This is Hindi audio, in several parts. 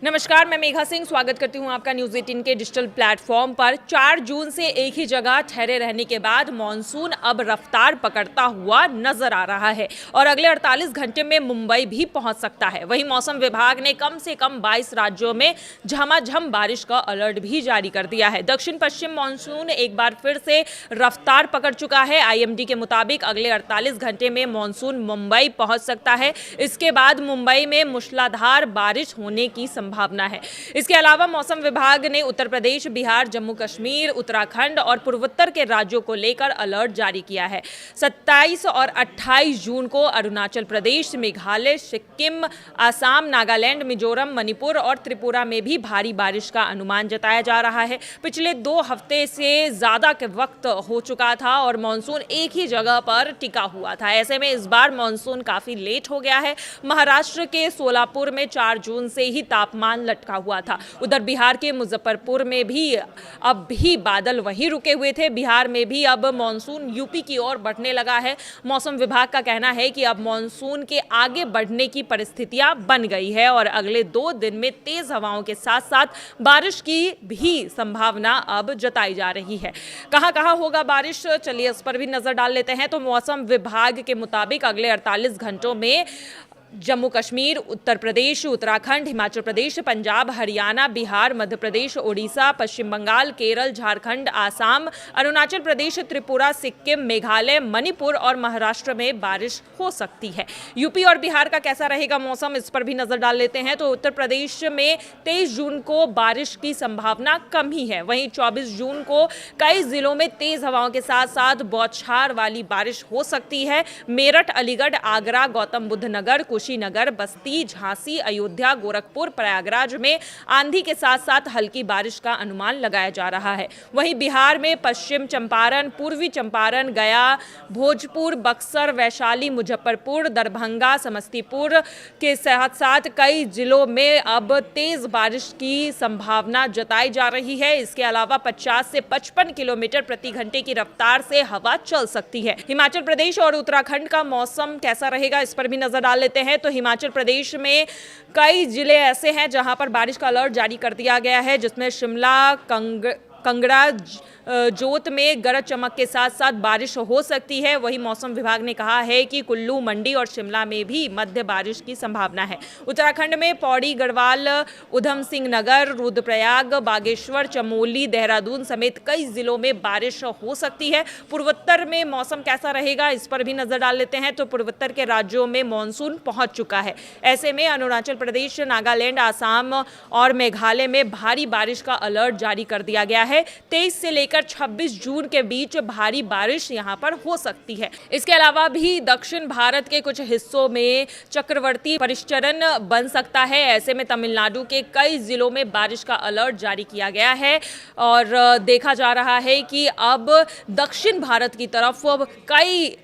नमस्कार, मैं मेघा सिंह स्वागत करती हूं आपका न्यूज़ 18 के डिजिटल प्लेटफॉर्म पर। 4 जून से एक ही जगह ठहरे रहने के बाद मॉनसून अब रफ्तार पकड़ता हुआ नजर आ रहा है और अगले 48 घंटे में मुंबई भी पहुंच सकता है। वहीं मौसम विभाग ने कम से कम 22 राज्यों में झमाझम बारिश का अलर्ट भी जारी कर दिया है। दक्षिण पश्चिम मॉनसून एक बार फिर से रफ्तार पकड़ चुका है। IMD के मुताबिक अगले 48 घंटे में मॉनसून मुंबई पहुंच सकता है। इसके बाद मुंबई में मूसलाधार बारिश होने की संभावना है। इसके अलावा मौसम विभाग ने उत्तर प्रदेश, बिहार, जम्मू कश्मीर, उत्तराखंड और पूर्वोत्तर के राज्यों को लेकर अलर्ट जारी किया है। 27 और 28 जून को अरुणाचल प्रदेश, मेघालय, सिक्किम, असम, नागालैंड, मिजोरम, मणिपुर और त्रिपुरा में भी भारी बारिश का अनुमान जताया जा रहा है। पिछले 2 हफ्ते से ज्यादा के वक्त हो चुका था और मानसून एक ही जगह पर टिका हुआ था। ऐसे में इस बार मानसून काफी लेट हो गया है। महाराष्ट्र के सोलापुर में 4 जून से ही तापमान लटका हुआ था। उधर बिहार के मुजफ्फरपुर में भी अब भी बादल वहीं रुके हुए थे। बिहार में भी अब मानसून यूपी की ओर बढ़ने लगा है। मौसम विभाग का कहना है कि अब मानसून के आगे बढ़ने की परिस्थितियां बन गई है और अगले 2 दिन में तेज हवाओं के साथ साथ बारिश की भी संभावना अब जताई जा रही है। कहां कहां होगा बारिश, चलिए इस पर भी नजर डाल लेते हैं। तो मौसम विभाग के मुताबिक अगले 48 घंटों में जम्मू कश्मीर, उत्तर प्रदेश, उत्तराखंड, हिमाचल प्रदेश, पंजाब, हरियाणा, बिहार, मध्य प्रदेश, ओडिशा, पश्चिम बंगाल, केरल, झारखंड, आसाम, अरुणाचल प्रदेश, त्रिपुरा, सिक्किम, मेघालय, मणिपुर और महाराष्ट्र में बारिश हो सकती है। यूपी और बिहार का कैसा रहेगा मौसम, इस पर भी नजर डाल लेते हैं। तो उत्तर प्रदेश में 23 जून को बारिश की संभावना कम ही है। वहीं 24 जून को कई जिलों में तेज हवाओं के साथ साथ बौछार वाली बारिश हो सकती है। मेरठ, अलीगढ़, आगरा, गौतम बुद्ध नगर, कुशीनगर, बस्ती, झांसी, अयोध्या, गोरखपुर, प्रयागराज में आंधी के साथ साथ हल्की बारिश का अनुमान लगाया जा रहा है। वहीं बिहार में पश्चिम चंपारण, पूर्वी चंपारण, गया, भोजपुर, बक्सर, वैशाली, मुजफ्फरपुर, दरभंगा, समस्तीपुर के साथ साथ कई जिलों में अब तेज बारिश की संभावना जताई जा रही है। इसके अलावा 50 से 55 किलोमीटर प्रति घंटे की रफ्तार से हवा चल सकती है। हिमाचल प्रदेश और उत्तराखंड का मौसम कैसा रहेगा, इस पर भी नजर डाल लेते हैं। तो हिमाचल प्रदेश में कई जिले ऐसे हैं जहां पर बारिश का अलर्ट जारी कर दिया गया है, जिसमें शिमला, कांगड़ा, जोत में गरज चमक के साथ साथ बारिश हो सकती है। वहीं मौसम विभाग ने कहा है कि कुल्लू, मंडी और शिमला में भी मध्य बारिश की संभावना है। उत्तराखंड में पौड़ी, गढ़वाल, उधम सिंह नगर, रुद्रप्रयाग, बागेश्वर, चमोली, देहरादून समेत कई जिलों में बारिश हो सकती है। पूर्वोत्तर में मौसम कैसा रहेगा, इस पर भी नजर डाल लेते हैं। तो पूर्वोत्तर के राज्यों में मानसून पहुंच चुका है। ऐसे में अरुणाचल प्रदेश, नागालैंड, आसाम और मेघालय में भारी बारिश का अलर्ट जारी कर दिया गया है। 23 से लेकर 26 जून के बीच भारी बारिश यहां पर हो सकती है। इसके अलावा भी दक्षिण भारत के कुछ हिस्सों में चक्रवर्ती परिचरण बन सकता है। ऐसे में तमिलनाडु के कई जिलों में बारिश का अलर्ट जारी किया गया है और देखा जा रहा है कि अब दक्षिण भारत की तरफ कई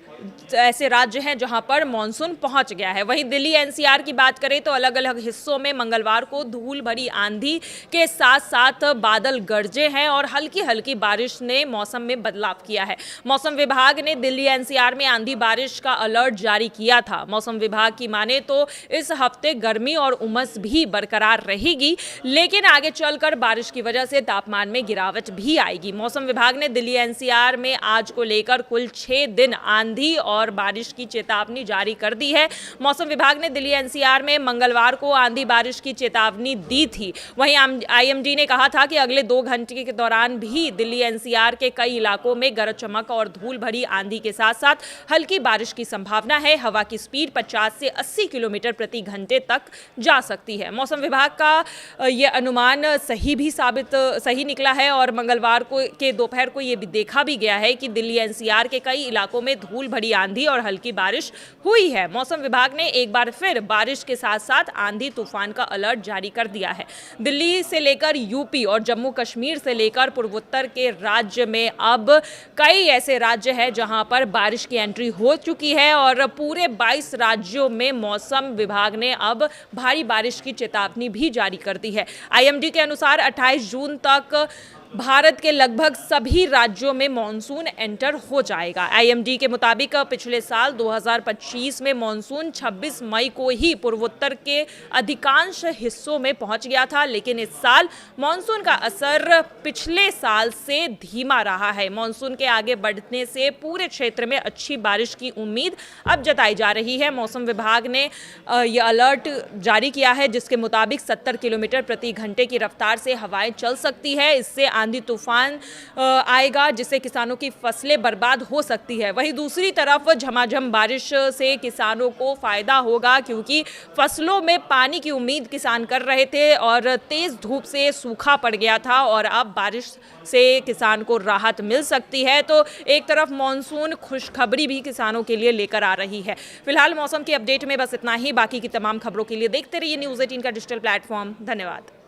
ऐसे राज्य हैं जहां पर मानसून पहुंच गया है। वहीं दिल्ली NCR की बात करें तो अलग अलग हिस्सों में मंगलवार को धूल भरी आंधी के साथ साथ बादल गरजे हैं और हल्की हल्की बारिश ने मौसम में बदलाव किया है। मौसम विभाग ने दिल्ली NCR में आंधी बारिश का अलर्ट जारी किया था। मौसम विभाग की माने तो इस हफ्ते गर्मी और उमस भी बरकरार रहेगी, लेकिन आगे चलकर बारिश की वजह से तापमान में गिरावट भी आएगी। मौसम विभाग ने दिल्ली NCR में आज को लेकर कुल 6 दिन आंधी और बारिश की चेतावनी जारी कर दी है। मौसम विभाग ने दिल्ली NCR में मंगलवार को आंधी बारिश की चेतावनी दी थी। वहीं IMD ने कहा था कि अगले 2 घंटे के दौरान भी दिल्ली NCR के कई इलाकों में गरज चमक और धूल भरी आंधी के साथ साथ हल्की बारिश की संभावना है। हवा की स्पीड 50 से 80 किलोमीटर प्रति घंटे तक जा सकती है। मौसम विभाग का यह अनुमान सही निकला है और मंगलवार को के दोपहर को यह भी देखा भी गया है कि दिल्ली NCR के कई इलाकों में धूल भरी आंधी और हल्की बारिश हुई है। मौसम विभाग ने एक बार फिर बारिश के साथ साथ आंधी तूफान का अलर्ट जारी कर दिया है। दिल्ली से लेकर यूपी और जम्मू कश्मीर से लेकर पूर्वोत्तर के राज्य में अब कई ऐसे राज्य हैं जहां पर बारिश की एंट्री हो चुकी है और पूरे 22 राज्यों में मौसम विभाग ने अब भारी बारिश की चेतावनी भी जारी कर दी है। IMD के अनुसार 28 जून तक भारत के लगभग सभी राज्यों में मॉनसून एंटर हो जाएगा। आईएमडी के मुताबिक पिछले साल 2025 में मॉनसून 26 मई को ही पूर्वोत्तर के अधिकांश हिस्सों में पहुंच गया था, लेकिन इस साल मॉनसून का असर पिछले साल से धीमा रहा है। मॉनसून के आगे बढ़ने से पूरे क्षेत्र में अच्छी बारिश की उम्मीद अब जताई जा रही है। मौसम विभाग ने यह अलर्ट जारी किया है, जिसके मुताबिक 70 किलोमीटर प्रति घंटे की रफ्तार से हवाएं चल सकती है। इससे आंधी तूफान आएगा, जिससे किसानों की फसलें बर्बाद हो सकती है। वहीं दूसरी तरफ झमाझम बारिश से किसानों को फायदा होगा, क्योंकि फसलों में पानी की उम्मीद किसान कर रहे थे और तेज धूप से सूखा पड़ गया था, और अब बारिश से किसान को राहत मिल सकती है। तो एक तरफ मॉनसून खुशखबरी भी किसानों के लिए लेकर आ रही है। फिलहाल मौसम की अपडेट में बस इतना ही। बाकी की तमाम खबरों के लिए देखते रहिए न्यूज़ 18 का डिजिटल प्लेटफॉर्म। धन्यवाद।